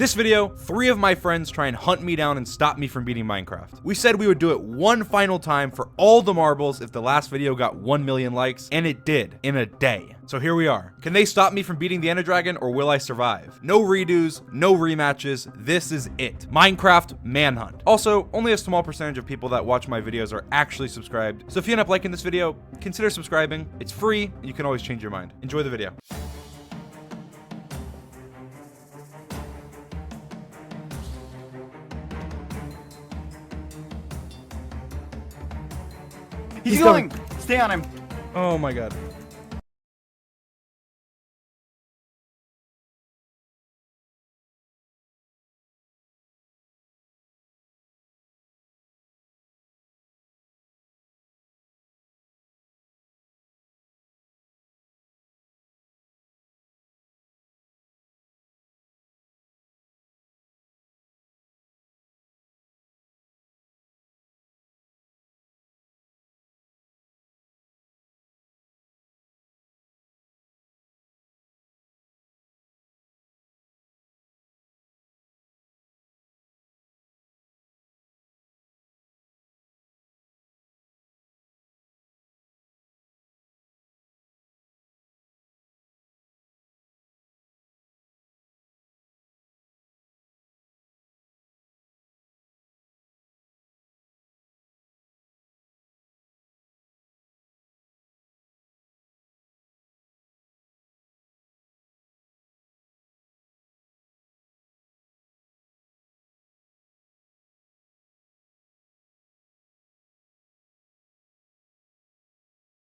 This video, 3 of my friends try and hunt me down and stop me from beating Minecraft. We said we would do it one final time for all the marbles if the last video got 1 million likes, and it did, in a day. So here we are. Can they stop me from beating the Ender Dragon, or will I survive? No redos, no rematches, this is it. Minecraft Manhunt. Also, only a small percentage of people that watch my videos are actually subscribed, so if you end up liking this video, consider subscribing. It's free, and you can always change your mind. Enjoy the video. He's going! Stay on him! Oh my god.